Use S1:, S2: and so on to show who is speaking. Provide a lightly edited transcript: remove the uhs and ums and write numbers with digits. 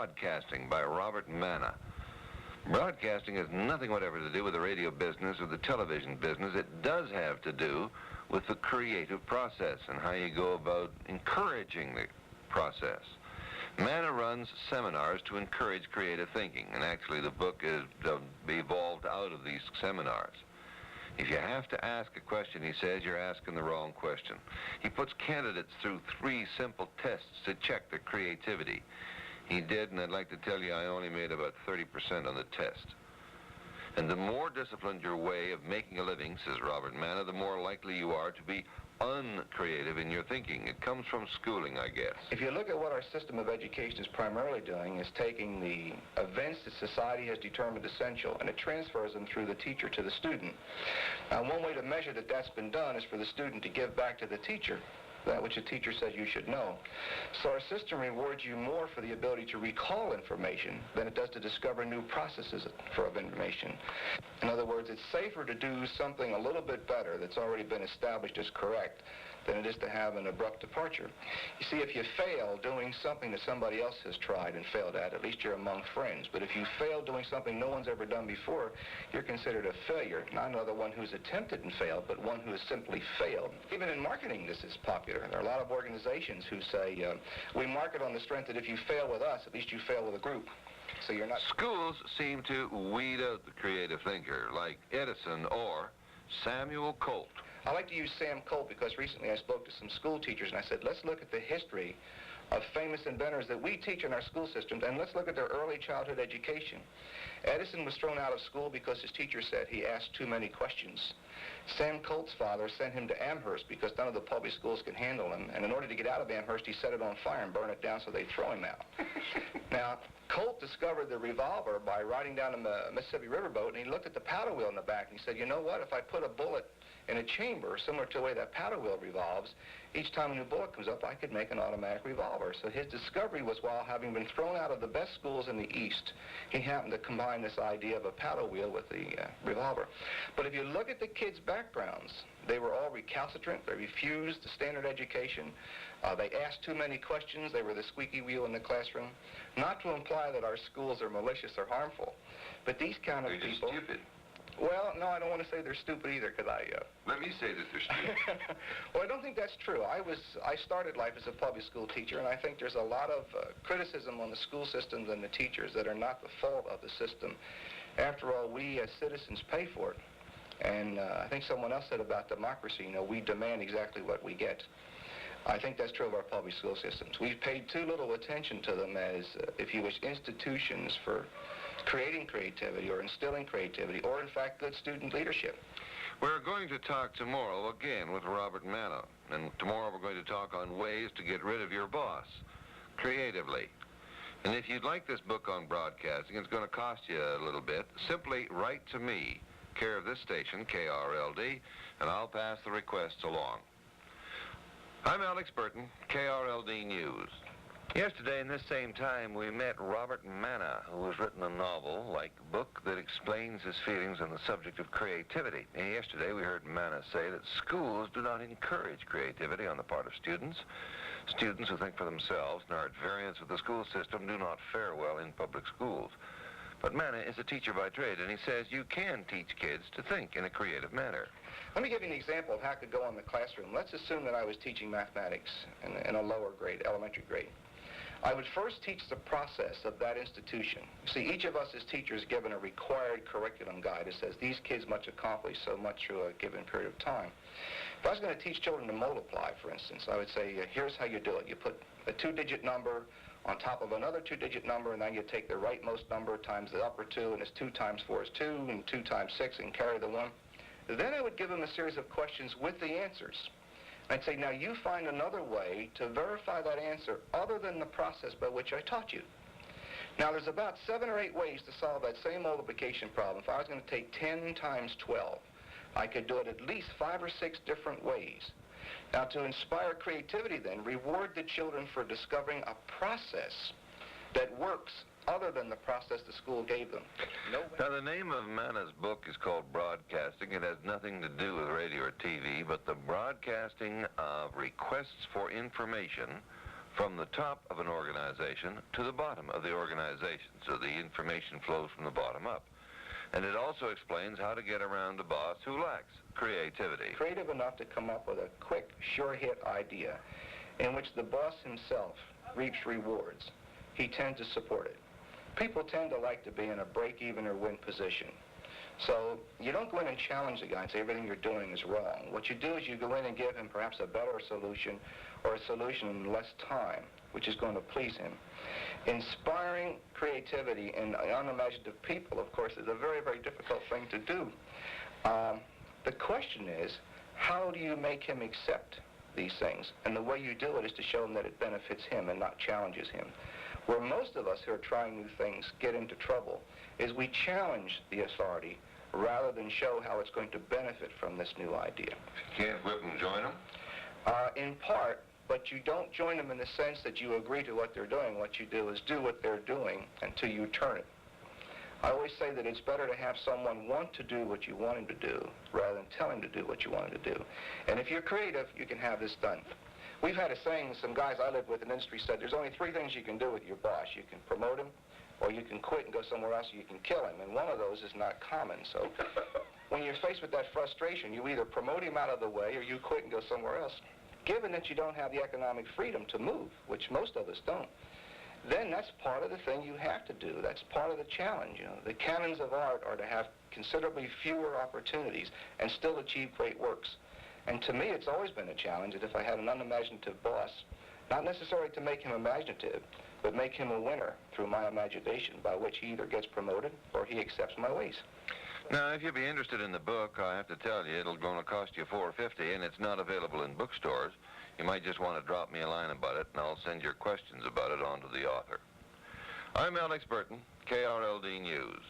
S1: Broadcasting by Robert Manna. Broadcasting has nothing whatever to do with the radio business or the television business. It does have to do with the creative process and how you go about encouraging the process. Manna runs seminars to encourage creative thinking, and actually the book is evolved out of these seminars. If you have to ask a question, he says, you're asking the wrong question. He puts candidates through 3 simple tests to check their creativity. He did, and I'd like to tell you I only made about 30% on the test. And the more disciplined your way of making a living, says Robert Manna, the more likely you are to be uncreative in your thinking. It comes from schooling, I guess.
S2: If you look at what our system of education is primarily doing, is taking the events that society has determined essential and it transfers them through the teacher to the student. Now, one way to measure that that's been done is for the student to give back to the teacher that which a teacher says you should know. So our system rewards you more for the ability to recall information than it does to discover new processes of information. In other words, it's safer to do something a little bit better that's already been established as correct than it is to have an abrupt departure. You see, if you fail doing something that somebody else has tried and failed at least you're among friends. But if you fail doing something no one's ever done before, you're considered a failure. Not another one who's attempted and failed, but one who has simply failed. Even in marketing, this is popular. There are a lot of organizations who say, we market on the strength that if you fail with us, at least you fail with a group. So you're not...
S1: Schools seem to weed out the creative thinker, like Edison or Samuel Colt.
S2: I like to use Sam Colt because recently I spoke to some school teachers and I said, let's look at the history of famous inventors that we teach in our school systems, and let's look at their early childhood education. Edison was thrown out of school because his teacher said he asked too many questions. Sam Colt's father sent him to Amherst because none of the public schools could handle him, and in order to get out of Amherst, he set it on fire and burned it down so they'd throw him out. Now, Colt discovered the revolver by riding down the Mississippi Riverboat, and he looked at the powder wheel in the back, and he said, you know what, if I put a bullet in a chamber similar to the way that powder wheel revolves, each time a new bullet comes up, I could make an automatic revolver. So his discovery was while having been thrown out of the best schools in the East, he happened to combine this idea of a powder wheel with the revolver. But if you look at the kids' backgrounds, they were all recalcitrant. They refused the standard education. They asked too many questions. They were the squeaky wheel in the classroom. Not to imply that our schools are malicious or harmful, but these kind of people...
S1: They're stupid.
S2: Well, no, I don't want to say they're stupid either, because
S1: Let me say that they're stupid.
S2: Well, I don't think that's true. I started life as a public school teacher, and I think there's a lot of criticism on the school systems and the teachers that are not the fault of the system. After all, we as citizens pay for it. And I think someone else said about democracy, you know, we demand exactly what we get. I think that's true of our public school systems. We've paid too little attention to them as, if you wish, institutions for creating creativity or instilling creativity or, in fact, good student leadership.
S1: We're going to talk tomorrow again with Robert Manna. And tomorrow we're going to talk on ways to get rid of your boss creatively. And if you'd like this book on broadcasting, it's going to cost you a little bit. Simply write to me, care of this station, KRLD, and I'll pass the requests along. I'm Alex Burton, KRLD News. Yesterday, in this same time, we met Robert Manna, who has written a novel-like book that explains his feelings on the subject of creativity. And yesterday, we heard Manna say that schools do not encourage creativity on the part of students. Students who think for themselves and are at variance with the school system do not fare well in public schools. But Manna is a teacher by trade, and he says you can teach kids to think in a creative manner.
S2: Let me give you an example of how it could go in the classroom. Let's assume that I was teaching mathematics in a lower grade, elementary grade. I would first teach the process of that institution. See, each of us as teachers given a required curriculum guide that says these kids must accomplish so much through a given period of time. If I was going to teach children to multiply, for instance, I would say, here's how you do it. You put a 2-digit number on top of another 2-digit number, and then you take the rightmost number times the upper 2, and it's 2 times 4 is 2, and 2 times 6, and carry the 1. Then I would give them a series of questions with the answers. I'd say, now you find another way to verify that answer other than the process by which I taught you. Now there's about 7 or 8 ways to solve that same multiplication problem. If I was going to take 10 times 12, I could do it at least 5 or 6 different ways. Now to inspire creativity then, reward the children for discovering a process that works other than the process the school gave them. Now,
S1: the name of Manna's book is called Broadcasting. It has nothing to do with radio or TV, but the broadcasting of requests for information from the top of an organization to the bottom of the organization, so the information flows from the bottom up. And it also explains how to get around a boss who lacks creativity.
S2: Creative enough to come up with a quick, sure-hit idea in which the boss himself reaps rewards. He tends to support it. People tend to like to be in a break-even or win position. So you don't go in and challenge the guy and say everything you're doing is wrong. What you do is you go in and give him perhaps a better solution or a solution in less time, which is going to please him. Inspiring creativity in unimaginative people, of course, is a very, very difficult thing to do. The question is, how do you make him accept these things? And the way you do it is to show him that it benefits him and not challenges him. Where most of us who are trying new things get into trouble is we challenge the authority rather than show how it's going to benefit from this new idea.
S1: You can't whip them, join them?
S2: In part, but you don't join them in the sense that you agree to what they're doing. What you do is do what they're doing until you turn it. I always say that it's better to have someone want to do what you want him to do rather than tell him to do what you want him to do. And if you're creative, you can have this done. We've had a saying, some guys I live with in industry said, there's only three things you can do with your boss. You can promote him, or you can quit and go somewhere else, or you can kill him. And one of those is not common. So when you're faced with that frustration, you either promote him out of the way or you quit and go somewhere else. Given that you don't have the economic freedom to move, which most of us don't, then that's part of the thing you have to do. That's part of the challenge. You know, the canons of art are to have considerably fewer opportunities and still achieve great works. And to me, it's always been a challenge that if I had an unimaginative boss, not necessarily to make him imaginative, but make him a winner through my imagination, by which he either gets promoted or he accepts my ways.
S1: Now, if you'd be interested in the book, I have to tell you, it'll going to cost you $4.50, and it's not available in bookstores. You might just want to drop me a line about it, and I'll send your questions about it on to the author. I'm Alex Burton, KRLD News.